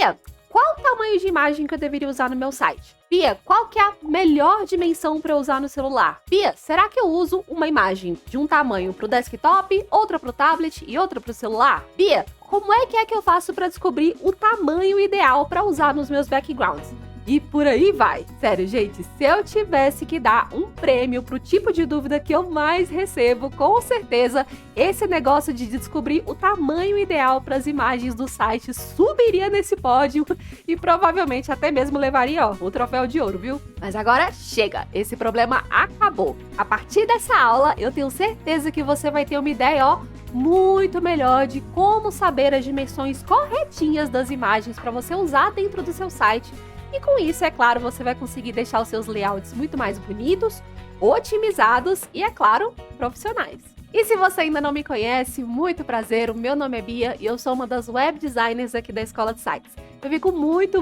Bia, qual o tamanho de imagem que eu deveria usar no meu site? Bia, qual que é a melhor dimensão para eu usar no celular? Bia, será que eu uso uma imagem de um tamanho para o desktop, outra para o tablet e outra para o celular? Bia, como é que eu faço para descobrir o tamanho ideal para usar nos meus backgrounds? E por aí vai. Sério, gente, se eu tivesse que dar um prêmio pro tipo de dúvida que eu mais recebo, com certeza esse negócio de descobrir o tamanho ideal para as imagens do site subiria nesse pódio e provavelmente até mesmo levaria, o troféu de ouro, viu? Mas agora chega, esse problema acabou. A partir dessa aula, eu tenho certeza que você vai ter uma ideia, muito melhor de como saber as dimensões corretinhas das imagens para você usar dentro do seu site. E com isso, é claro, você vai conseguir deixar os seus layouts muito mais bonitos, otimizados e, é claro, profissionais. E se você ainda não me conhece, muito prazer, o meu nome é Bia e eu sou uma das web designers aqui da Escola de Sites. Eu fico muito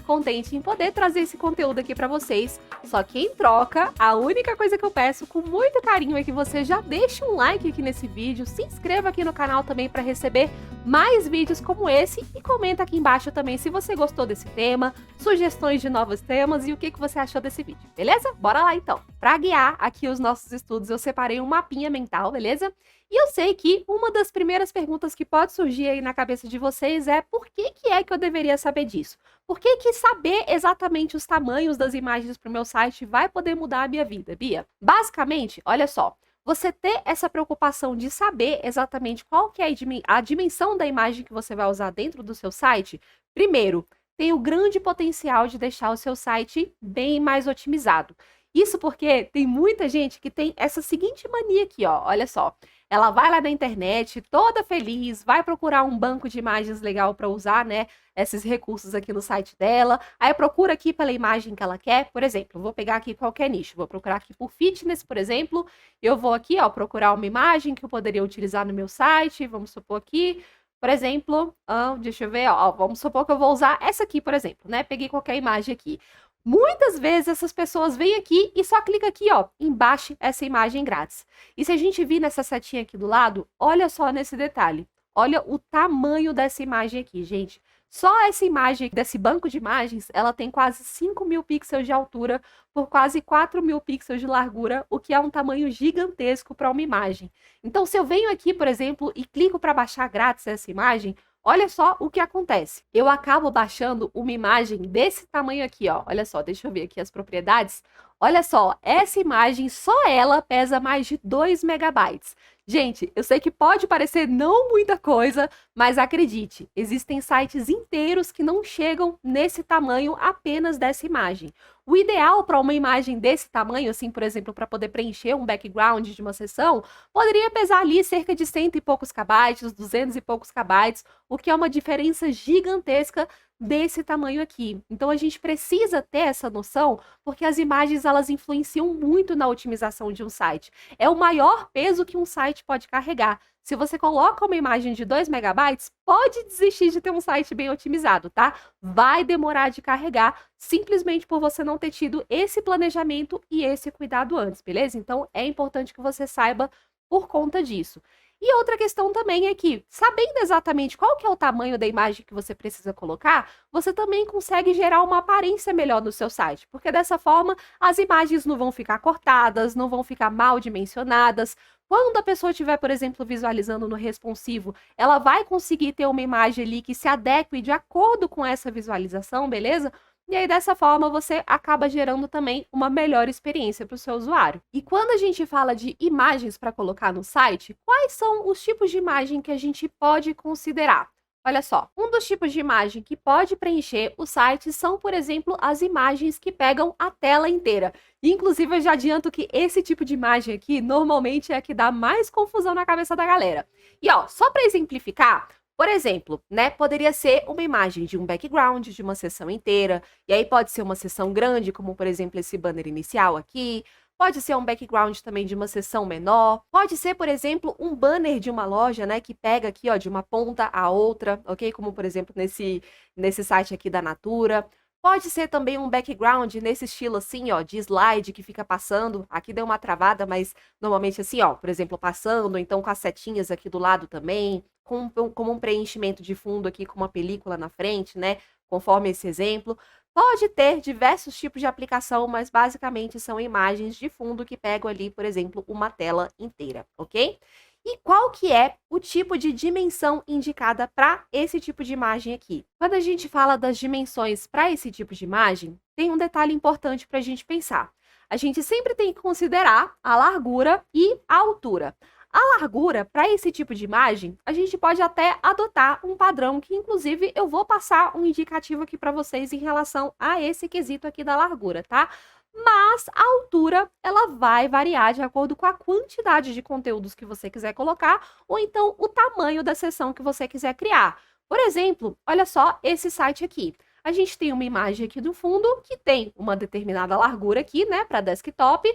contente em poder trazer esse conteúdo aqui para vocês, só que em troca, a única coisa que eu peço com muito carinho é que você já deixe um like aqui nesse vídeo, se inscreva aqui no canal também para receber mais vídeos como esse e comenta aqui embaixo também se você gostou desse tema, sugestões de novos temas e o que você achou desse vídeo, beleza? Bora lá então! Para guiar aqui os nossos estudos, eu separei um mapinha mental, beleza? E eu sei que uma das primeiras perguntas que pode surgir aí na cabeça de vocês é por que eu deveria saber disso? Por que saber exatamente os tamanhos das imagens para o meu site vai poder mudar a minha vida, Bia? Basicamente, olha só, você ter essa preocupação de saber exatamente qual que é a dimensão da imagem que você vai usar dentro do seu site, primeiro, tem o grande potencial de deixar o seu site bem mais otimizado. Isso porque tem muita gente que tem essa seguinte mania aqui, olha só. Ela vai lá na internet, toda feliz, vai procurar um banco de imagens legal para usar, né, esses recursos aqui no site dela. Aí procura aqui pela imagem que ela quer. Por exemplo, vou pegar aqui qualquer nicho, vou procurar aqui por fitness, por exemplo. Eu vou aqui, procurar uma imagem que eu poderia utilizar no meu site. Vamos supor aqui, por exemplo, deixa eu ver, vamos supor que eu vou usar essa aqui, por exemplo, né? Peguei qualquer imagem aqui. Muitas vezes essas pessoas vêm aqui e só clica aqui, embaixo essa imagem grátis. E se a gente vir nessa setinha aqui do lado, olha só nesse detalhe. Olha o tamanho dessa imagem aqui, gente. Só essa imagem desse banco de imagens, ela tem quase 5.000 pixels de altura por quase 4.000 pixels de largura, o que é um tamanho gigantesco para uma imagem. Então, se eu venho aqui, por exemplo, e clico para baixar grátis essa imagem, olha só o que acontece. Eu acabo baixando uma imagem desse tamanho aqui, olha só, deixa eu ver aqui as propriedades. Olha só, essa imagem, só ela pesa mais de 2 megabytes. Gente, eu sei que pode parecer não muita coisa, mas acredite, existem sites inteiros que não chegam nesse tamanho apenas dessa imagem. O ideal para uma imagem desse tamanho, assim, por exemplo, para poder preencher um background de uma sessão, poderia pesar ali cerca de 100 e poucos kbytes, 200 e poucos kbytes, o que é uma diferença gigantesca desse tamanho aqui. Então a gente precisa ter essa noção, porque as imagens elas influenciam muito na otimização de um site. É o maior peso que um site pode carregar. Se você coloca uma imagem de 2 megabytes, pode desistir de ter um site bem otimizado, tá? Vai demorar de carregar, simplesmente por você não ter tido esse planejamento e esse cuidado antes, beleza? Então é importante que você saiba por conta disso. E outra questão também é que, sabendo exatamente qual que é o tamanho da imagem que você precisa colocar, você também consegue gerar uma aparência melhor no seu site, porque dessa forma as imagens não vão ficar cortadas, não vão ficar mal dimensionadas. Quando a pessoa estiver, por exemplo, visualizando no responsivo, ela vai conseguir ter uma imagem ali que se adeque de acordo com essa visualização, beleza? E aí, dessa forma, você acaba gerando também uma melhor experiência para o seu usuário. E quando a gente fala de imagens para colocar no site, quais são os tipos de imagem que a gente pode considerar? Olha só, um dos tipos de imagem que pode preencher o site são, por exemplo, as imagens que pegam a tela inteira. Inclusive, eu já adianto que esse tipo de imagem aqui, normalmente, é a que dá mais confusão na cabeça da galera. E só para exemplificar, por exemplo, né, poderia ser uma imagem de um background, de uma sessão inteira, e aí pode ser uma sessão grande, como por exemplo esse banner inicial aqui, pode ser um background também de uma sessão menor, pode ser, por exemplo, um banner de uma loja, né, que pega aqui, de uma ponta a outra, ok? Como por exemplo nesse site aqui da Natura. Pode ser também um background nesse estilo assim, de slide que fica passando. Aqui deu uma travada, mas normalmente assim, por exemplo, passando, então com as setinhas aqui do lado também, como um preenchimento de fundo aqui com uma película na frente, né? conforme esse exemplo. Pode ter diversos tipos de aplicação, mas basicamente são imagens de fundo que pegam ali, por exemplo, uma tela inteira, ok? E qual que é o tipo de dimensão indicada para esse tipo de imagem aqui? Quando a gente fala das dimensões para esse tipo de imagem, tem um detalhe importante para a gente pensar. A gente sempre tem que considerar a largura e a altura. A largura, para esse tipo de imagem, a gente pode até adotar um padrão que, inclusive, eu vou passar um indicativo aqui para vocês em relação a esse quesito aqui da largura, tá? Mas a altura, ela vai variar de acordo com a quantidade de conteúdos que você quiser colocar ou então o tamanho da seção que você quiser criar. Por exemplo, olha só esse site aqui. A gente tem uma imagem aqui no fundo que tem uma determinada largura aqui, né, para desktop.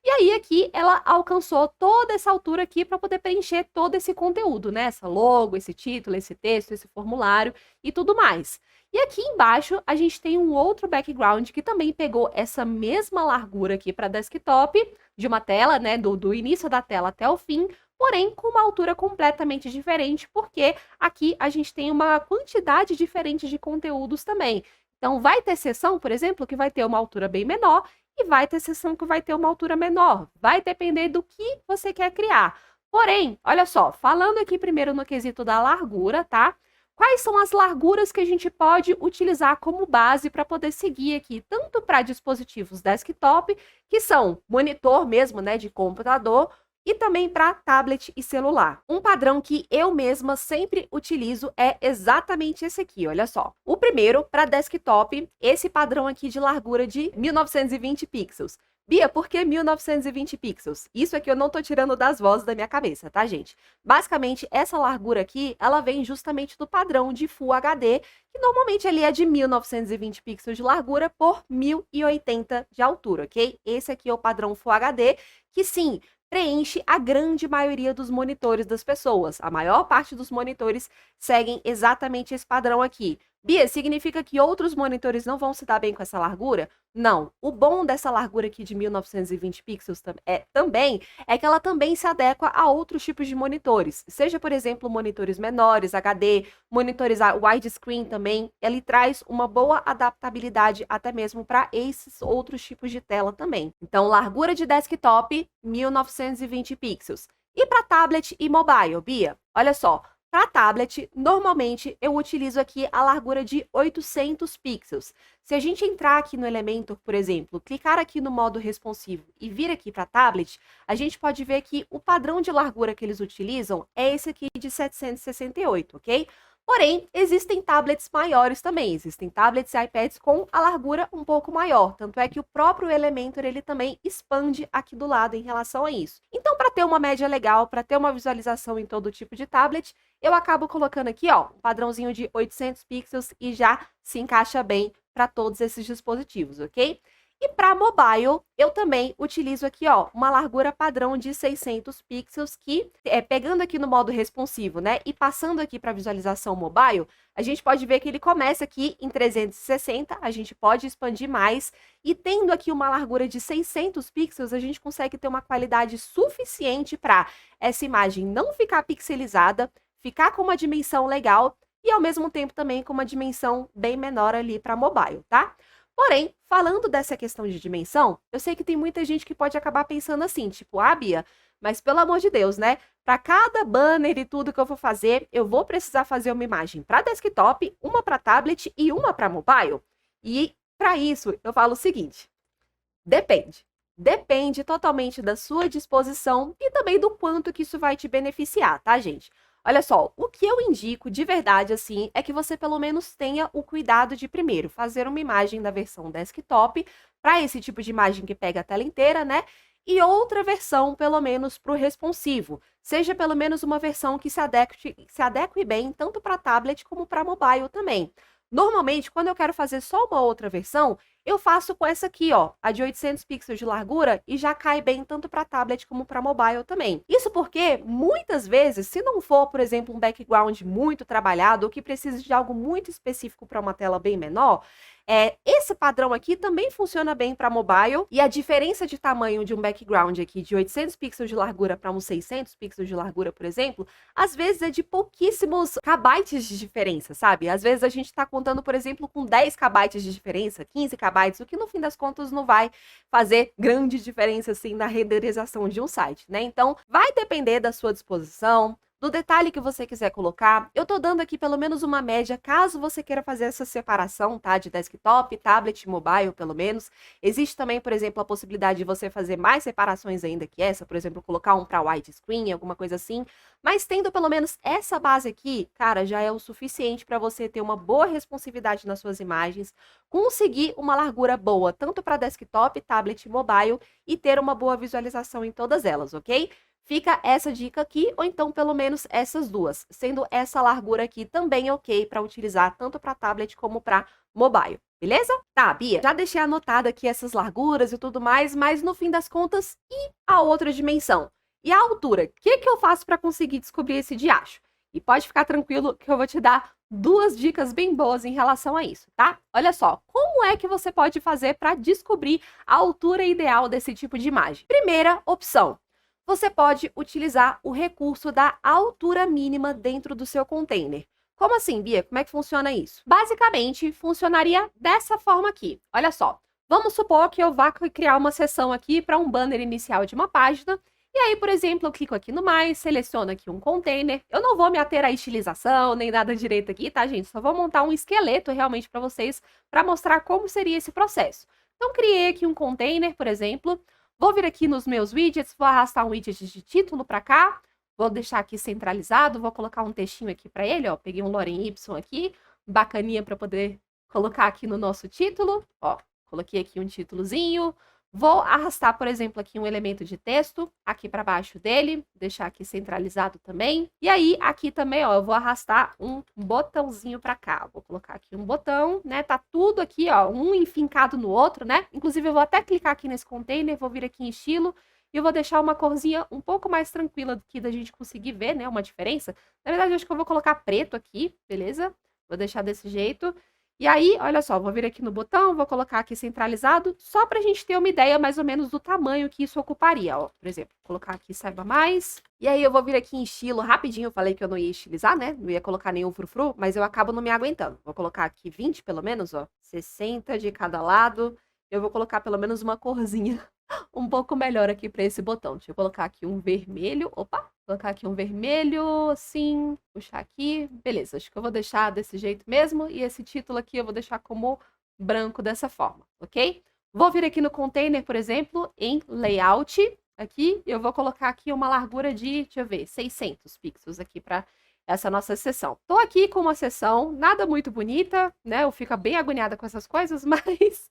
E aí aqui ela alcançou toda essa altura aqui para poder preencher todo esse conteúdo, né? Essa logo, esse título, esse texto, esse formulário e tudo mais. E aqui embaixo a gente tem um outro background que também pegou essa mesma largura aqui para desktop de uma tela, né, do início da tela até o fim, porém com uma altura completamente diferente, porque aqui a gente tem uma quantidade diferente de conteúdos também. Então vai ter seção, por exemplo, que vai ter uma altura bem menor e vai ter seção que vai ter uma altura menor. Vai depender do que você quer criar. Porém, olha só, falando aqui primeiro no quesito da largura, tá? Quais são as larguras que a gente pode utilizar como base para poder seguir aqui, tanto para dispositivos desktop, que são monitor mesmo, né, de computador, e também para tablet e celular. Um padrão que eu mesma sempre utilizo é exatamente esse aqui, olha só. O primeiro, para desktop, esse padrão aqui de largura de 1920 pixels. Bia, por que 1920 pixels? Isso aqui eu não tô tirando das vozes da minha cabeça, tá, gente? Basicamente, essa largura aqui, ela vem justamente do padrão de Full HD, que normalmente ele é de 1920 pixels de largura por 1080 de altura, ok? Esse aqui é o padrão Full HD, que sim, preenche a grande maioria dos monitores das pessoas. A maior parte dos monitores seguem exatamente esse padrão aqui. Bia, significa que outros monitores não vão se dar bem com essa largura? Não. O bom dessa largura aqui de 1920 pixels também é que ela também se adequa a outros tipos de monitores. Seja, por exemplo, monitores menores, HD, monitores widescreen também. Ele traz uma boa adaptabilidade até mesmo para esses outros tipos de tela também. Então, largura de desktop, 1920 pixels. E para tablet e mobile, Bia? Olha só. Para tablet, normalmente eu utilizo aqui a largura de 800 pixels. Se a gente entrar aqui no Elementor, por exemplo, clicar aqui no modo responsivo e vir aqui para tablet, a gente pode ver que o padrão de largura que eles utilizam é esse aqui de 768, ok? Porém, existem tablets maiores também, existem tablets e iPads com a largura um pouco maior, tanto é que o próprio Elementor ele também expande aqui do lado em relação a isso. Então, para ter uma média legal, para ter uma visualização em todo tipo de tablet, eu acabo colocando aqui, ó, um padrãozinho de 800 pixels e já se encaixa bem para todos esses dispositivos, ok? E para mobile, eu também utilizo aqui, ó, uma largura padrão de 600 pixels que, pegando aqui no modo responsivo, né, e passando aqui para visualização mobile, a gente pode ver que ele começa aqui em 360, a gente pode expandir mais, e tendo aqui uma largura de 600 pixels, a gente consegue ter uma qualidade suficiente para essa imagem não ficar pixelizada, ficar com uma dimensão legal e, ao mesmo tempo, também com uma dimensão bem menor ali para mobile, tá? Porém, falando dessa questão de dimensão, eu sei que tem muita gente que pode acabar pensando assim, tipo, ah, Bia, mas pelo amor de Deus, né? Para cada banner e tudo que eu vou fazer, eu vou precisar fazer uma imagem para desktop, uma para tablet e uma para mobile? E para isso, eu falo o seguinte: depende. Depende totalmente da sua disposição e também do quanto que isso vai te beneficiar, tá, gente? Olha só, o que eu indico de verdade, assim, é que você pelo menos tenha o cuidado de, primeiro, fazer uma imagem da versão desktop, para esse tipo de imagem que pega a tela inteira, né? E outra versão, pelo menos, para o responsivo. Seja pelo menos uma versão que se adeque bem, tanto para tablet como para mobile também. Normalmente, quando eu quero fazer só uma outra versão, Eu faço com essa aqui, ó, a de 800 pixels de largura, e já cai bem tanto para tablet como para mobile também. Isso porque, muitas vezes, se não for, por exemplo, um background muito trabalhado ou que precise de algo muito específico para uma tela bem menor, esse padrão aqui também funciona bem para mobile, e a diferença de tamanho de um background aqui de 800 pixels de largura para uns 600 pixels de largura, por exemplo, às vezes é de pouquíssimos kbytes de diferença, sabe? Às vezes a gente está contando, por exemplo, com 10 kbytes de diferença, 15 kbytes, o que no fim das contas não vai fazer grande diferença assim na renderização de um site, né? Então, vai depender da sua disposição, do detalhe que você quiser colocar. Eu tô dando aqui pelo menos uma média, caso você queira fazer essa separação, tá? De desktop, tablet e mobile, pelo menos. Existe também, por exemplo, a possibilidade de você fazer mais separações ainda que essa, por exemplo, colocar um para widescreen, alguma coisa assim. Mas tendo pelo menos essa base aqui, cara, já é o suficiente para você ter uma boa responsividade nas suas imagens, conseguir uma largura boa, tanto para desktop, tablet e mobile, e ter uma boa visualização em todas elas, ok? Fica essa dica aqui, ou então pelo menos essas duas, sendo essa largura aqui também ok para utilizar tanto para tablet como para mobile, beleza? Tá, Bia, já deixei anotado aqui essas larguras e tudo mais, mas no fim das contas, e a outra dimensão? E a altura? O que eu faço para conseguir descobrir esse diacho? E pode ficar tranquilo que eu vou te dar duas dicas bem boas em relação a isso, tá? Olha só, como é que você pode fazer para descobrir a altura ideal desse tipo de imagem? Primeira opção: você pode utilizar o recurso da altura mínima dentro do seu container. Como assim, Bia? Como é que funciona isso? Basicamente, funcionaria dessa forma aqui. Olha só, vamos supor que eu vá criar uma seção aqui para um banner inicial de uma página. E aí, por exemplo, eu clico aqui no mais, seleciono aqui um container. Eu não vou me ater à estilização, nem nada direito aqui, tá, gente? Só vou montar um esqueleto realmente para vocês, para mostrar como seria esse processo. Então, criei aqui um container, por exemplo. Vou vir aqui nos meus widgets, vou arrastar um widget de título para cá, vou deixar aqui centralizado, vou colocar um textinho aqui para ele, ó, peguei um Lorem Y aqui, bacaninha para poder colocar aqui no nosso título, ó, coloquei aqui um títulozinho, vou arrastar, por exemplo, aqui um elemento de texto aqui para baixo dele, deixar aqui centralizado também. E aí, aqui também, ó, eu vou arrastar um botãozinho para cá. Vou colocar aqui um botão, né? Tá tudo aqui, ó, um enfincado no outro, né? Inclusive, eu vou até clicar aqui nesse container, vou vir aqui em estilo e eu vou deixar uma corzinha um pouco mais tranquila aqui da gente conseguir ver, né? Uma diferença. Na verdade, eu acho que eu vou colocar preto aqui, beleza? Vou deixar desse jeito. E aí, olha só, vou vir aqui no botão, vou colocar aqui centralizado, só para a gente ter uma ideia mais ou menos do tamanho que isso ocuparia, ó. Por exemplo, vou colocar aqui saiba mais. E aí eu vou vir aqui em estilo rapidinho, eu falei que eu não ia estilizar, né? Não ia colocar nenhum frufru, mas eu acabo não me aguentando. Vou colocar aqui 20 pelo menos, ó, 60 de cada lado. Eu vou colocar pelo menos uma corzinha um pouco melhor aqui para esse botão. Deixa eu colocar aqui um vermelho. Opa! Colocar aqui um vermelho, assim, puxar aqui. Beleza, acho que eu vou deixar desse jeito mesmo. E esse título aqui eu vou deixar como branco dessa forma, ok? Vou vir aqui no container, por exemplo, em layout. Aqui, eu vou colocar aqui uma largura de, deixa eu ver, 600 pixels aqui para essa nossa seção. Tô aqui com uma seção nada muito bonita, né? Eu fico bem agoniada com essas coisas, mas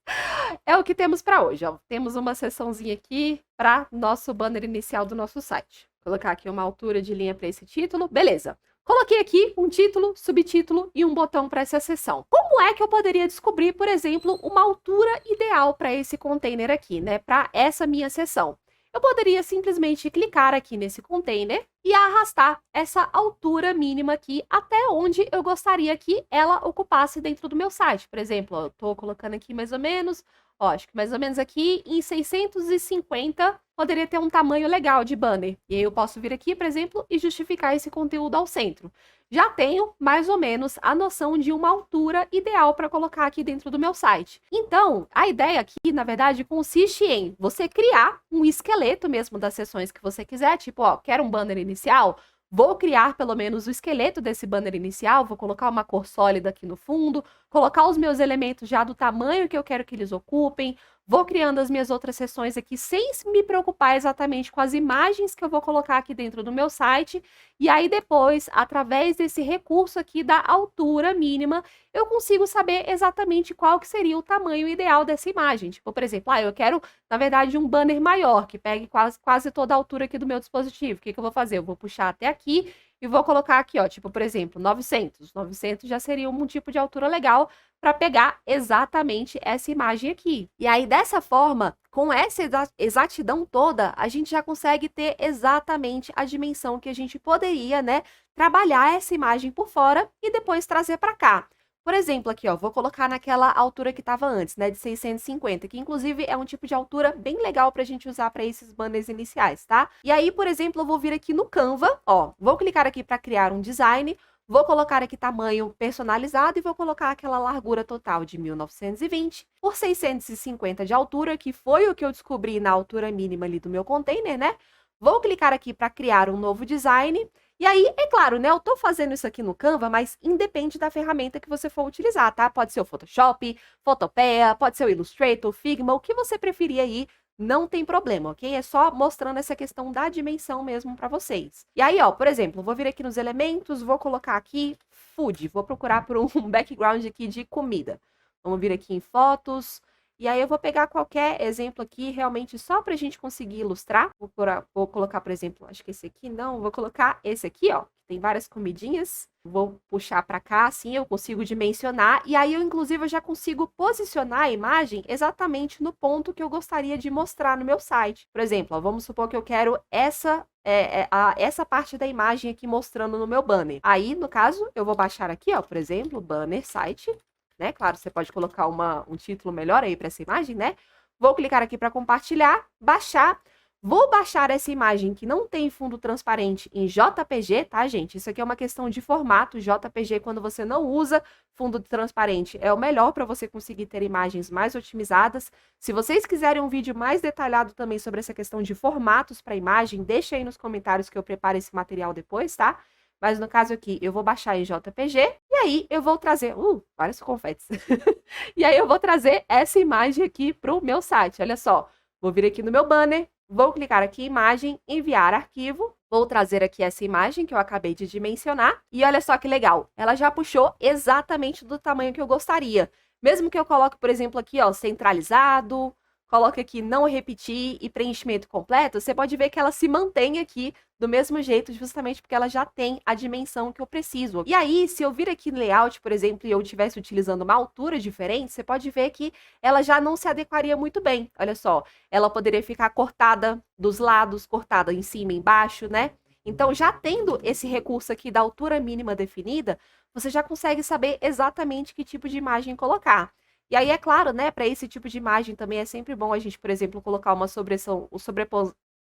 é o que temos para hoje, ó. Temos uma seçãozinha aqui para nosso banner inicial do nosso site. Vou colocar aqui uma altura de linha para esse título. Beleza. Coloquei aqui um título, subtítulo e um botão para essa seção. Como é que eu poderia descobrir, por exemplo, uma altura ideal para esse container aqui, né? Para essa minha seção? Eu poderia simplesmente clicar aqui nesse container e arrastar essa altura mínima aqui até onde eu gostaria que ela ocupasse dentro do meu site. Por exemplo, eu estou colocando aqui mais ou menos, ó, acho que mais ou menos aqui em 650 poderia ter um tamanho legal de banner. E aí eu posso vir aqui, por exemplo, e justificar esse conteúdo ao centro. Já tenho mais ou menos a noção de uma altura ideal para colocar aqui dentro do meu site. Então, a ideia aqui, na verdade, consiste em você criar um esqueleto mesmo das seções que você quiser, tipo, ó, quero um banner inicial, vou criar pelo menos o esqueleto desse banner inicial, vou colocar uma cor sólida aqui no fundo, colocar os meus elementos já do tamanho que eu quero que eles ocupem, vou criando as minhas outras seções aqui sem me preocupar exatamente com as imagens que eu vou colocar aqui dentro do meu site. E aí depois, através desse recurso aqui da altura mínima, eu consigo saber exatamente qual que seria o tamanho ideal dessa imagem. Tipo, por exemplo, eu quero, na verdade, um banner maior, que pegue quase toda a altura aqui do meu dispositivo. O que eu vou fazer? Eu vou puxar até aqui e vou colocar aqui, ó, tipo, por exemplo, 900. 900 já seria um tipo de altura legal para pegar exatamente essa imagem aqui. E aí, dessa forma, com essa exatidão toda, a gente já consegue ter exatamente a dimensão que a gente poderia, né, trabalhar essa imagem por fora e depois trazer para cá. Por exemplo, aqui, ó, vou colocar naquela altura que estava antes, né, de 650, que inclusive é um tipo de altura bem legal para a gente usar para esses banners iniciais, tá? E aí, por exemplo, eu vou vir aqui no Canva, ó, vou clicar aqui para criar um design, vou colocar aqui tamanho personalizado e vou colocar aquela largura total de 1920 por 650 de altura, que foi o que eu descobri na altura mínima ali do meu container, né? Vou clicar aqui para criar um novo design. E aí, é claro, né, eu tô fazendo isso aqui no Canva, mas independe da ferramenta que você for utilizar, tá? Pode ser o Photoshop, Photopea, pode ser o Illustrator, Figma, o que você preferir aí, não tem problema, ok? É só mostrando essa questão da dimensão mesmo para vocês. E aí, ó, por exemplo, vou vir aqui nos elementos, vou colocar aqui food, vou procurar por um background aqui de comida. Vamos vir aqui em fotos, e aí eu vou pegar qualquer exemplo aqui, realmente só para a gente conseguir ilustrar. Vou colocar, por exemplo, acho que esse aqui não, vou colocar esse aqui, ó, que tem várias comidinhas. Vou puxar para cá, assim eu consigo dimensionar, e aí eu, inclusive, eu já consigo posicionar a imagem exatamente no ponto que eu gostaria de mostrar no meu site. Por exemplo, ó, vamos supor que eu quero essa parte da imagem aqui mostrando no meu banner. Aí, no caso, eu vou baixar aqui, ó, por exemplo, banner site, né? Claro, você pode colocar um título melhor aí para essa imagem, né? Vou clicar aqui para compartilhar, baixar. Vou baixar essa imagem que não tem fundo transparente em JPG, tá, gente? Isso aqui é uma questão de formato. JPG, quando você não usa fundo transparente, é o melhor para você conseguir ter imagens mais otimizadas. Se vocês quiserem um vídeo mais detalhado também sobre essa questão de formatos para imagem, deixa aí nos comentários que eu preparo esse material depois, tá? Mas no caso aqui, eu vou baixar em JPG e aí eu vou trazer... vários confetes. E aí eu vou trazer essa imagem aqui para o meu site. Olha só, vou vir aqui no meu banner, vou clicar aqui em imagem, enviar arquivo. Vou trazer aqui essa imagem que eu acabei de dimensionar. E olha só que legal, ela já puxou exatamente do tamanho que eu gostaria. Mesmo que eu coloque, por exemplo, aqui, ó, centralizado... Coloque aqui não repetir e preenchimento completo, você pode ver que ela se mantém aqui do mesmo jeito, justamente porque ela já tem a dimensão que eu preciso. E aí, se eu vir aqui no layout, por exemplo, e eu estivesse utilizando uma altura diferente, você pode ver que ela já não se adequaria muito bem. Olha só, ela poderia ficar cortada dos lados, cortada em cima e embaixo, né? Então, já tendo esse recurso aqui da altura mínima definida, você já consegue saber exatamente que tipo de imagem colocar. E aí, é claro, né, para esse tipo de imagem também é sempre bom a gente, por exemplo, colocar uma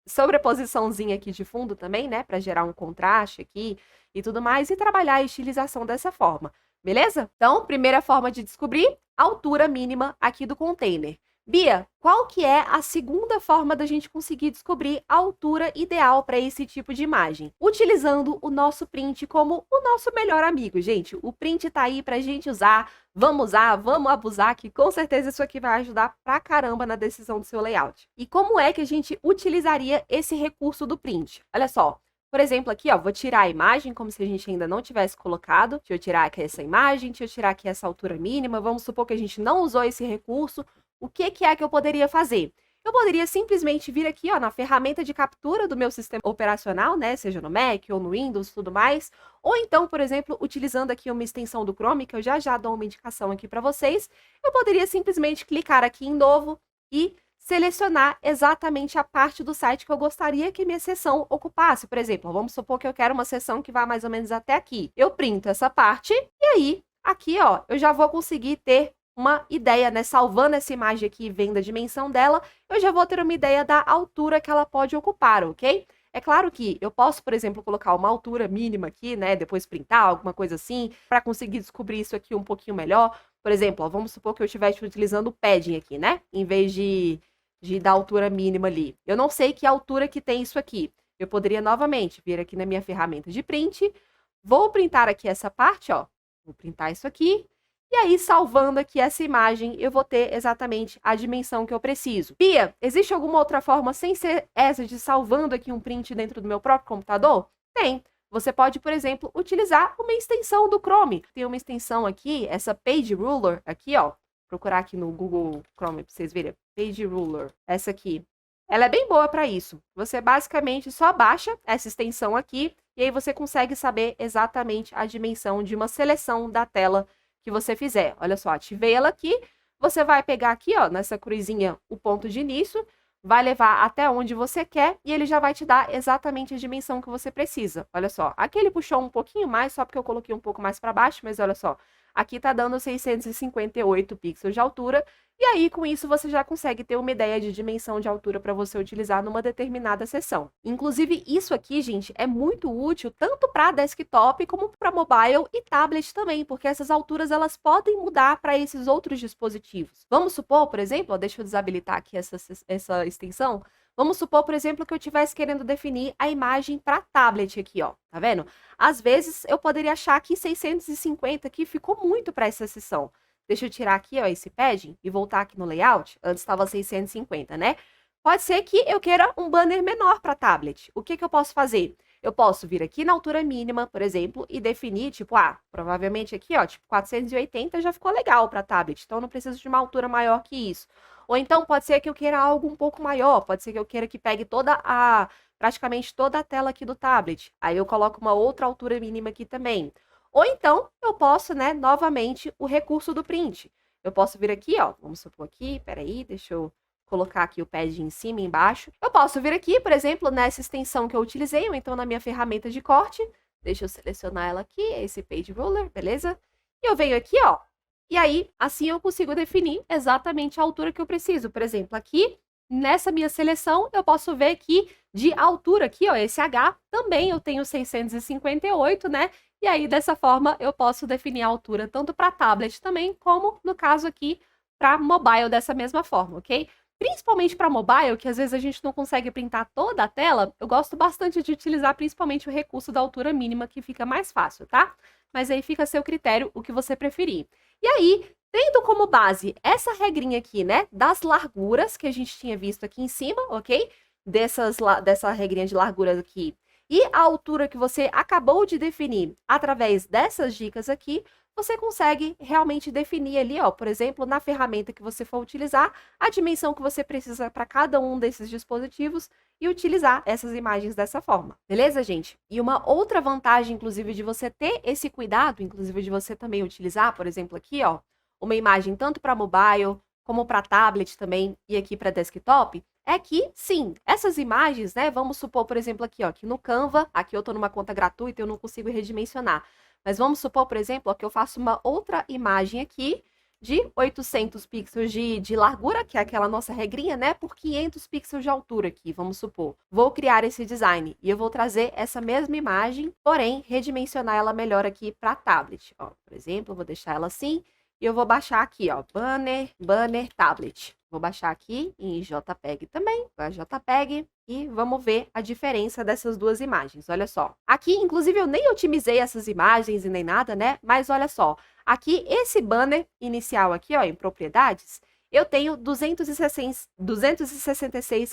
sobreposiçãozinha aqui de fundo também, né, para gerar um contraste aqui e tudo mais, e trabalhar a estilização dessa forma, beleza? Então, primeira forma de descobrir, altura mínima aqui do container. Bia, qual que é a segunda forma da gente conseguir descobrir a altura ideal para esse tipo de imagem? Utilizando o nosso print como o nosso melhor amigo, gente. O print tá aí pra gente usar, vamos abusar, que com certeza isso aqui vai ajudar pra caramba na decisão do seu layout. E como é que a gente utilizaria esse recurso do print? Olha só. Por exemplo, aqui, ó, vou tirar a imagem como se a gente ainda não tivesse colocado. Deixa eu tirar aqui essa imagem, deixa eu tirar aqui essa altura mínima. Vamos supor que a gente não usou esse recurso. O que é que eu poderia fazer? Eu poderia simplesmente vir aqui, ó, na ferramenta de captura do meu sistema operacional, né, seja no Mac ou no Windows e tudo mais, ou então, por exemplo, utilizando aqui uma extensão do Chrome, que eu já dou uma indicação aqui para vocês, eu poderia simplesmente clicar aqui em novo e selecionar exatamente a parte do site que eu gostaria que minha seção ocupasse. Por exemplo, vamos supor que eu quero uma seção que vá mais ou menos até aqui. Eu printo essa parte e aí, aqui, ó, eu já vou conseguir ter uma ideia, né? Salvando essa imagem aqui e vendo a dimensão dela, eu já vou ter uma ideia da altura que ela pode ocupar, ok? É claro que eu posso, por exemplo, colocar uma altura mínima aqui, né? Depois printar, alguma coisa assim, para conseguir descobrir isso aqui um pouquinho melhor. Por exemplo, ó, vamos supor que eu estivesse utilizando o padding aqui, né? Em vez de dar altura mínima ali. Eu não sei que altura que tem isso aqui. Eu poderia novamente vir aqui na minha ferramenta de print, vou printar aqui essa parte, ó. Vou printar isso aqui. E aí, salvando aqui essa imagem, eu vou ter exatamente a dimensão que eu preciso. Bia, existe alguma outra forma sem ser essa de salvando aqui um print dentro do meu próprio computador? Tem. Você pode, por exemplo, utilizar uma extensão do Chrome. Tem uma extensão aqui, essa Page Ruler, aqui, ó. Procurar aqui no Google Chrome para vocês verem. Page Ruler, essa aqui. Ela é bem boa para isso. Você basicamente só baixa essa extensão aqui e aí você consegue saber exatamente a dimensão de uma seleção da tela que você fizer. Olha só, ativei ela aqui, você vai pegar aqui, ó, nessa cruzinha, o ponto de início, vai levar até onde você quer e ele já vai te dar exatamente a dimensão que você precisa. Olha só, aqui ele puxou um pouquinho mais, só porque eu coloquei um pouco mais para baixo, mas olha só, aqui tá dando 658 pixels de altura, e aí com isso você já consegue ter uma ideia de dimensão de altura para você utilizar numa determinada seção. Inclusive isso aqui, gente, é muito útil tanto para desktop como para mobile e tablet também, porque essas alturas elas podem mudar para esses outros dispositivos. Vamos supor, por exemplo, ó, deixa eu desabilitar aqui essa extensão. Vamos supor, por exemplo, que eu estivesse querendo definir a imagem para tablet aqui, ó. Tá vendo? Às vezes eu poderia achar que 650 aqui ficou muito para essa seção. Deixa eu tirar aqui, ó, esse padding e voltar aqui no layout. Antes estava 650, né? Pode ser que eu queira um banner menor para tablet. O que eu posso fazer? Eu posso vir aqui na altura mínima, por exemplo, e definir, tipo, provavelmente aqui, ó, tipo, 480 já ficou legal para tablet. Então, eu não preciso de uma altura maior que isso. Ou então, pode ser que eu queira algo um pouco maior. Pode ser que eu queira que pegue praticamente toda a tela aqui do tablet. Aí eu coloco uma outra altura mínima aqui também. Ou então, eu posso, né, novamente, o recurso do print. Eu posso vir aqui, ó, vamos supor aqui, peraí, deixa eu colocar aqui o pad em cima e embaixo. Eu posso vir aqui, por exemplo, nessa extensão que eu utilizei, ou então na minha ferramenta de corte. Deixa eu selecionar ela aqui, esse Page Ruler, beleza? E eu venho aqui, ó, e aí, assim eu consigo definir exatamente a altura que eu preciso. Por exemplo, aqui, nessa minha seleção, eu posso ver que de altura aqui, ó, esse H, também eu tenho 658, né? E aí, dessa forma, eu posso definir a altura tanto para tablet também, como, no caso aqui, para mobile dessa mesma forma, ok? Principalmente para mobile, que às vezes a gente não consegue printar toda a tela, eu gosto bastante de utilizar principalmente o recurso da altura mínima, que fica mais fácil, tá? Mas aí fica a seu critério o que você preferir. E aí, tendo como base essa regrinha aqui, né, das larguras que a gente tinha visto aqui em cima, ok? Dessa regrinha de larguras aqui, e a altura que você acabou de definir através dessas dicas aqui, você consegue realmente definir ali, ó, por exemplo, na ferramenta que você for utilizar, a dimensão que você precisa para cada um desses dispositivos e utilizar essas imagens dessa forma. Beleza, gente? E uma outra vantagem, inclusive, de você ter esse cuidado, inclusive de você também utilizar, por exemplo, aqui, ó, uma imagem tanto para mobile como para tablet também e aqui para desktop, é que, sim, essas imagens, né, vamos supor, por exemplo, aqui, ó, que no Canva, aqui eu tô numa conta gratuita, eu não consigo redimensionar, mas vamos supor, por exemplo, ó, que eu faço uma outra imagem aqui de 800 pixels de largura, que é aquela nossa regrinha, né, por 500 pixels de altura aqui, vamos supor. Vou criar esse design e eu vou trazer essa mesma imagem, porém, redimensionar ela melhor aqui para tablet. Ó, por exemplo, eu vou deixar ela assim, e eu vou baixar aqui, ó, banner tablet. Vou baixar aqui em JPEG também, vai JPEG, e vamos ver a diferença dessas duas imagens. Olha só. Aqui, inclusive, eu nem otimizei essas imagens e nem nada, né? Mas olha só. Aqui, esse banner inicial aqui, ó, em propriedades, eu tenho 266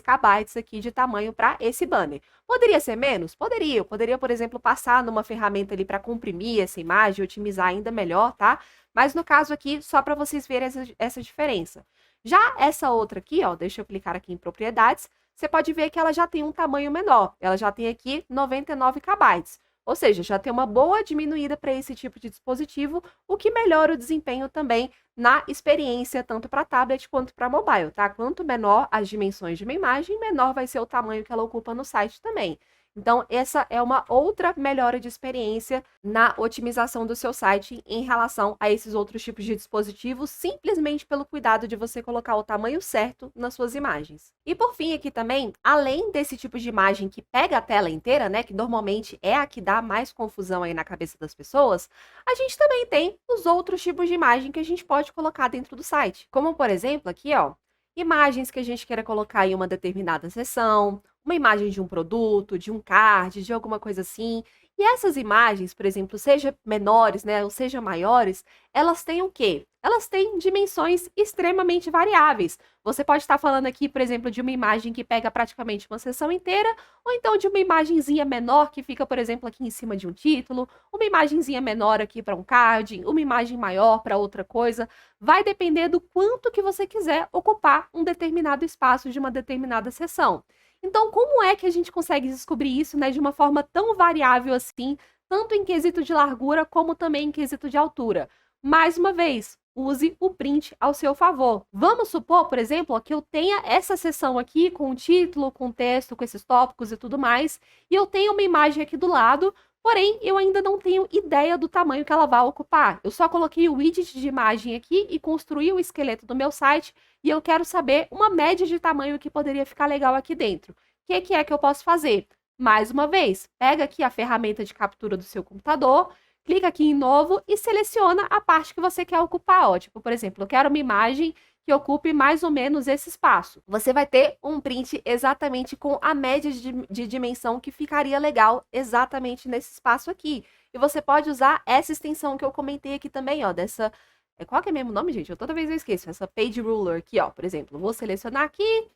KB aqui de tamanho para esse banner. Poderia ser menos? Poderia. Eu poderia, por exemplo, passar numa ferramenta ali para comprimir essa imagem, otimizar ainda melhor, tá? Mas no caso aqui, só para vocês verem essa diferença. Já essa outra aqui, ó, deixa eu clicar aqui em propriedades, você pode ver que ela já tem um tamanho menor. Ela já tem aqui 99 KB. Ou seja, já tem uma boa diminuída para esse tipo de dispositivo, o que melhora o desempenho também na experiência, tanto para tablet quanto para mobile, tá? Quanto menor as dimensões de uma imagem, menor vai ser o tamanho que ela ocupa no site também. Então, essa é uma outra melhora de experiência na otimização do seu site em relação a esses outros tipos de dispositivos, simplesmente pelo cuidado de você colocar o tamanho certo nas suas imagens. E por fim, aqui também, além desse tipo de imagem que pega a tela inteira, né, que normalmente é a que dá mais confusão aí na cabeça das pessoas, a gente também tem os outros tipos de imagem que a gente pode colocar dentro do site. Como, por exemplo, aqui, ó, imagens que a gente queira colocar em uma determinada seção, uma imagem de um produto, de um card, de alguma coisa assim. E essas imagens, por exemplo, seja menores, né, ou seja maiores, elas têm o quê? Elas têm dimensões extremamente variáveis. Você pode estar falando aqui, por exemplo, de uma imagem que pega praticamente uma seção inteira, ou então de uma imagenzinha menor que fica, por exemplo, aqui em cima de um título, uma imagenzinha menor aqui para um card, uma imagem maior para outra coisa. Vai depender do quanto que você quiser ocupar um determinado espaço de uma determinada seção. Então, como é que a gente consegue descobrir isso, né, de uma forma tão variável assim, tanto em quesito de largura como também em quesito de altura? Mais uma vez, use o print ao seu favor. Vamos supor, por exemplo, que eu tenha essa seção aqui com o título, com o texto, com esses tópicos e tudo mais, e eu tenho uma imagem aqui do lado, porém eu ainda não tenho ideia do tamanho que ela vai ocupar. Eu só coloquei o widget de imagem aqui e construí o esqueleto do meu site, e eu quero saber uma média de tamanho que poderia ficar legal aqui dentro. O que é que eu posso fazer? Mais uma vez, pega aqui a ferramenta de captura do seu computador, clica aqui em novo e seleciona a parte que você quer ocupar. Ó, tipo, por exemplo, eu quero uma imagem que ocupe mais ou menos esse espaço. Você vai ter um print exatamente com a média de dimensão que ficaria legal exatamente nesse espaço aqui. E você pode usar essa extensão que eu comentei aqui também, ó, dessa... Qual que é mesmo o nome, gente? Toda vez eu esqueço. Essa Page Ruler aqui, ó, por exemplo. Vou selecionar aqui.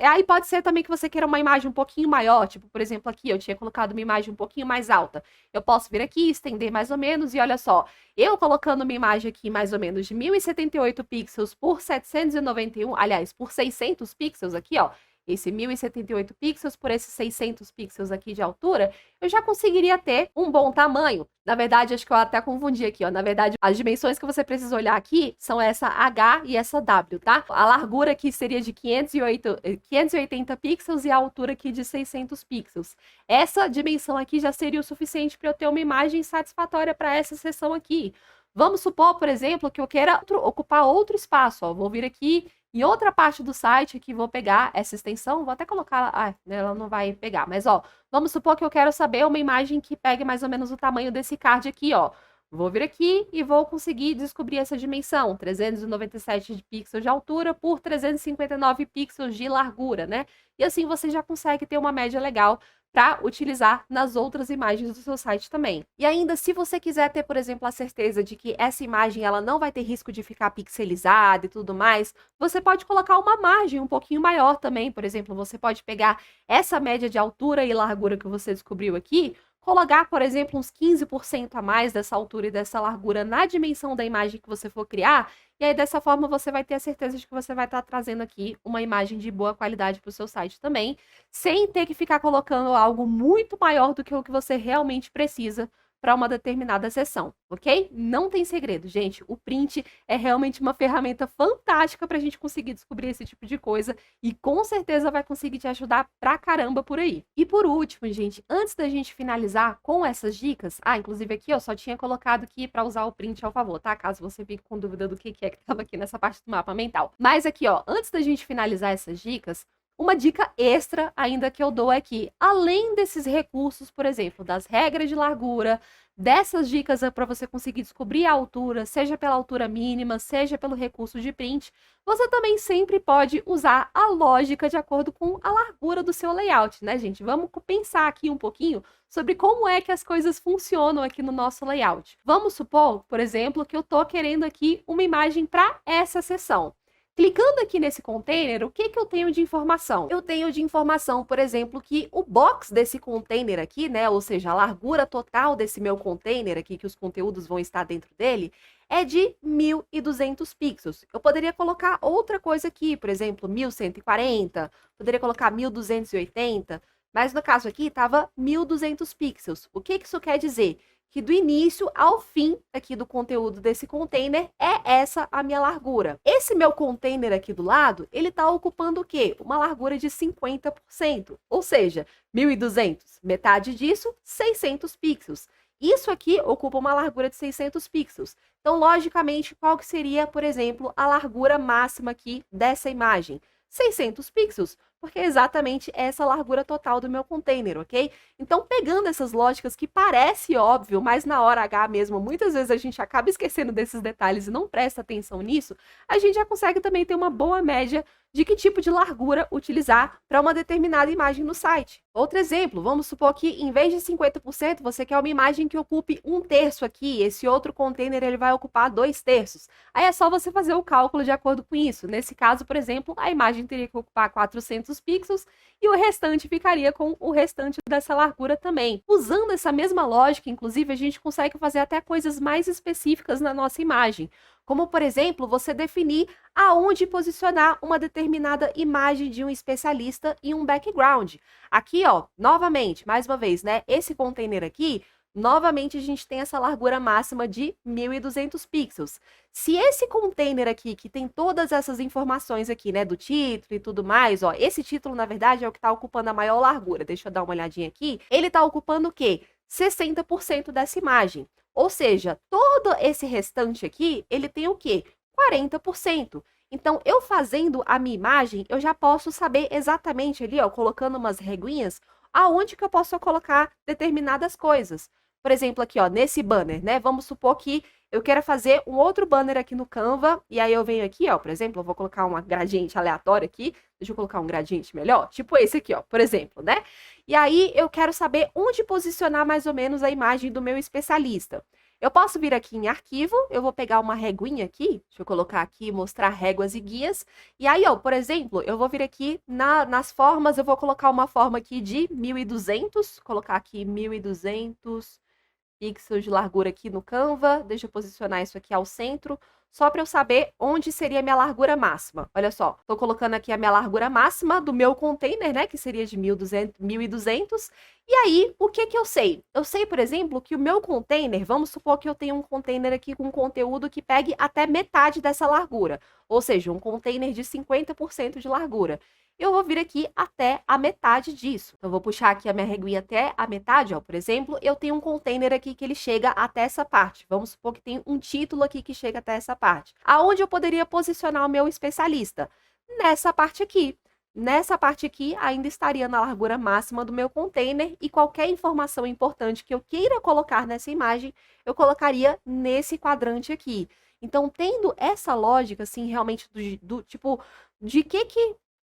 Aí pode ser também que você queira uma imagem um pouquinho maior, tipo, por exemplo, aqui eu tinha colocado uma imagem um pouquinho mais alta. Eu posso vir aqui, estender mais ou menos, e olha só, eu colocando uma imagem aqui mais ou menos de 1078 pixels por 791, aliás, por 600 pixels aqui, ó, esse 1078 pixels por esses 600 pixels aqui de altura, eu já conseguiria ter um bom tamanho. Na verdade, acho que eu até confundi aqui, ó. Na verdade, as dimensões que você precisa olhar aqui são essa H e essa W, tá? A largura aqui seria de 580 pixels e a altura aqui de 600 pixels. Essa dimensão aqui já seria o suficiente para eu ter uma imagem satisfatória para essa seção aqui. Vamos supor, por exemplo, que eu queira ocupar outro espaço, ó. Vou vir aqui em outra parte do site que vou pegar essa extensão, vou até colocar, ela não vai pegar, mas ó, vamos supor que eu quero saber uma imagem que pegue mais ou menos o tamanho desse card aqui, ó. Vou vir aqui e vou conseguir descobrir essa dimensão, 397 pixels de altura por 359 pixels de largura, né? E assim você já consegue ter uma média legal para utilizar nas outras imagens do seu site também. E ainda, se você quiser ter, por exemplo, a certeza de que essa imagem ela não vai ter risco de ficar pixelizada e tudo mais, você pode colocar uma margem um pouquinho maior também. Por exemplo, você pode pegar essa média de altura e largura que você descobriu aqui, colocar, por exemplo, uns 15% a mais dessa altura e dessa largura na dimensão da imagem que você for criar, e aí dessa forma você vai ter a certeza de que você vai estar trazendo aqui uma imagem de boa qualidade para o seu site também, sem ter que ficar colocando algo muito maior do que o que você realmente precisa para uma determinada seção, ok? Não tem segredo, gente. O print é realmente uma ferramenta fantástica para a gente conseguir descobrir esse tipo de coisa e com certeza vai conseguir te ajudar pra caramba por aí. E por último, gente, antes da gente finalizar com essas dicas, inclusive aqui eu só tinha colocado aqui para usar o print ao favor, tá? Caso você fique com dúvida do que é que estava aqui nessa parte do mapa mental. Mas aqui, ó, antes da gente finalizar essas dicas, uma dica extra ainda que eu dou é que, além desses recursos, por exemplo, das regras de largura, dessas dicas para você conseguir descobrir a altura, seja pela altura mínima, seja pelo recurso de print, você também sempre pode usar a lógica de acordo com a largura do seu layout, né, gente? Vamos pensar aqui um pouquinho sobre como é que as coisas funcionam aqui no nosso layout. Vamos supor, por exemplo, que eu estou querendo aqui uma imagem para essa seção. Clicando aqui nesse container, o que eu tenho de informação? Eu tenho de informação, por exemplo, que o box desse container aqui, né, ou seja, a largura total desse meu container aqui, que os conteúdos vão estar dentro dele, é de 1200 pixels. Eu poderia colocar outra coisa aqui, por exemplo, 1140, poderia colocar 1280, mas no caso aqui estava 1200 pixels. O que isso quer dizer? Que do início ao fim aqui do conteúdo desse container é essa a minha largura. Esse meu container aqui do lado, ele está ocupando o quê? Uma largura de 50%, ou seja, 1200, metade disso, 600 pixels. Isso aqui ocupa uma largura de 600 pixels. Então, logicamente, qual que seria, por exemplo, a largura máxima aqui dessa imagem? 600 pixels, porque é exatamente essa largura total do meu container, ok? Então, pegando essas lógicas que parece óbvio, mas na hora H mesmo, muitas vezes a gente acaba esquecendo desses detalhes e não presta atenção nisso, a gente já consegue também ter uma boa média de que tipo de largura utilizar para uma determinada imagem no site. Outro exemplo, vamos supor que em vez de 50%, você quer uma imagem que ocupe 1/3 aqui, esse outro container ele vai ocupar 2/3. Aí é só você fazer o cálculo de acordo com isso. Nesse caso, por exemplo, a imagem teria que ocupar 400 pixels e o restante ficaria com o restante dessa largura também. Usando essa mesma lógica, inclusive, a gente consegue fazer até coisas mais específicas na nossa imagem. Como, por exemplo, você definir aonde posicionar uma determinada imagem de um especialista em um background. Aqui, ó, novamente, mais uma vez, né? Esse container aqui, novamente a gente tem essa largura máxima de 1.200 pixels. Se esse container aqui, que tem todas essas informações aqui, né, do título e tudo mais, ó, esse título, na verdade, é o que está ocupando a maior largura. Deixa eu dar uma olhadinha aqui. Ele está ocupando o quê? 60% dessa imagem. Ou seja, todo esse restante aqui, ele tem o quê? 40%. Então, eu fazendo a minha imagem, eu já posso saber exatamente ali, ó, colocando umas reguinhas, aonde que eu posso colocar determinadas coisas. Por exemplo, aqui, ó, nesse banner, né? Vamos supor que eu queira fazer um outro banner aqui no Canva, e aí eu venho aqui, ó, por exemplo, eu vou colocar uma gradiente aleatória aqui, deixa eu colocar um gradiente melhor, tipo esse aqui, ó, por exemplo, né? E aí eu quero saber onde posicionar mais ou menos a imagem do meu especialista. Eu posso vir aqui em arquivo, eu vou pegar uma reguinha aqui, deixa eu colocar aqui, mostrar réguas e guias, e aí, ó, por exemplo, eu vou vir aqui nas formas, eu vou colocar uma forma aqui de 1.200, colocar aqui 1.200 pixels de largura aqui no Canva, deixa eu posicionar isso aqui ao centro, só para eu saber onde seria a minha largura máxima. Olha só, estou colocando aqui a minha largura máxima do meu container, né, que seria de 1.200, e aí, o que que eu sei? Eu sei, por exemplo, que o meu container, vamos supor que eu tenho um container aqui com conteúdo que pegue até metade dessa largura, ou seja, um container de 50% de largura. Eu vou vir aqui até a metade disso. Então, eu vou puxar aqui a minha reguinha até a metade, ó. Por exemplo, eu tenho um container aqui que ele chega até essa parte. Vamos supor que tem um título aqui que chega até essa parte. Aonde eu poderia posicionar o meu especialista? Nessa parte aqui. Nessa parte aqui, ainda estaria na largura máxima do meu container e qualquer informação importante que eu queira colocar nessa imagem, eu colocaria nesse quadrante aqui. Então, tendo essa lógica, assim, realmente do tipo, de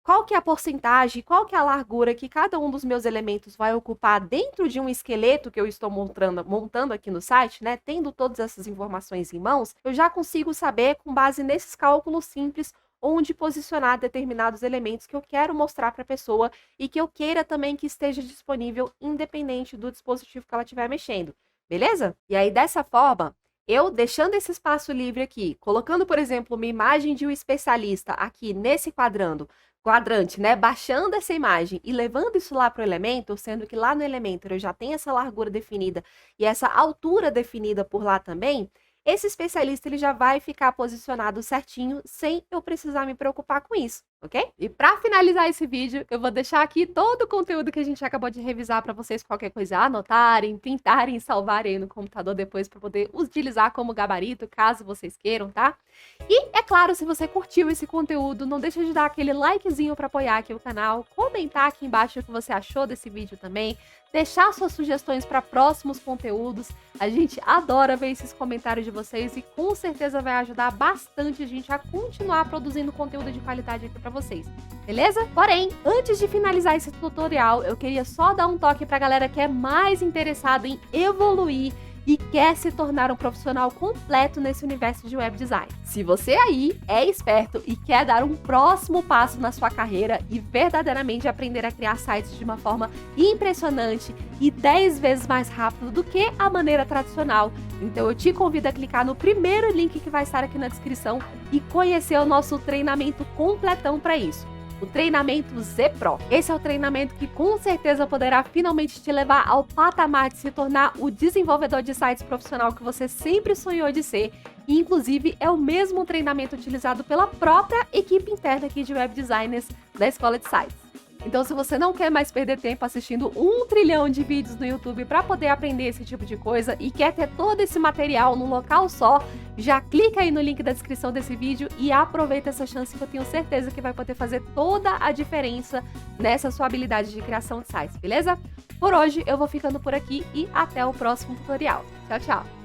qual que é a porcentagem, qual que é a largura que cada um dos meus elementos vai ocupar dentro de um esqueleto que eu estou montando aqui no site, né? Tendo todas essas informações em mãos, eu já consigo saber, com base nesses cálculos simples, onde posicionar determinados elementos que eu quero mostrar para a pessoa e que eu queira também que esteja disponível independente do dispositivo que ela estiver mexendo, beleza? E aí, dessa forma, eu deixando esse espaço livre aqui, colocando, por exemplo, uma imagem de um especialista aqui nesse quadrante, né, baixando essa imagem e levando isso lá para o Elementor, sendo que lá no Elementor eu já tenho essa largura definida e essa altura definida por lá também, esse especialista ele já vai ficar posicionado certinho sem eu precisar me preocupar com isso, ok? E para finalizar esse vídeo, eu vou deixar aqui todo o conteúdo que a gente acabou de revisar para vocês, qualquer coisa, anotarem, printarem, salvarem aí no computador depois para poder utilizar como gabarito, caso vocês queiram, tá? E, é claro, se você curtiu esse conteúdo, não deixa de dar aquele likezinho para apoiar aqui o canal, comentar aqui embaixo o que você achou desse vídeo também, deixar suas sugestões para próximos conteúdos. A gente adora ver esses comentários de vocês e com certeza vai ajudar bastante a gente a continuar produzindo conteúdo de qualidade aqui para vocês, beleza? Porém, antes de finalizar esse tutorial, eu queria só dar um toque para a galera que é mais interessada em evoluir e quer se tornar um profissional completo nesse universo de web design. Se você aí é esperto e quer dar um próximo passo na sua carreira e verdadeiramente aprender a criar sites de uma forma impressionante e 10 vezes mais rápido do que a maneira tradicional, então eu te convido a clicar no primeiro link que vai estar aqui na descrição e conhecer o nosso treinamento completão para isso. O treinamento Z-Pro. Esse é o treinamento que com certeza poderá finalmente te levar ao patamar de se tornar o desenvolvedor de sites profissional que você sempre sonhou de ser. E inclusive é o mesmo treinamento utilizado pela própria equipe interna aqui de web designers da Escola de Sites. Então, se você não quer mais perder tempo assistindo 1 trilhão de vídeos no YouTube para poder aprender esse tipo de coisa e quer ter todo esse material num local só, já clica aí no link da descrição desse vídeo e aproveita essa chance que eu tenho certeza que vai poder fazer toda a diferença nessa sua habilidade de criação de sites, beleza? Por hoje eu vou ficando por aqui e até o próximo tutorial. Tchau, tchau!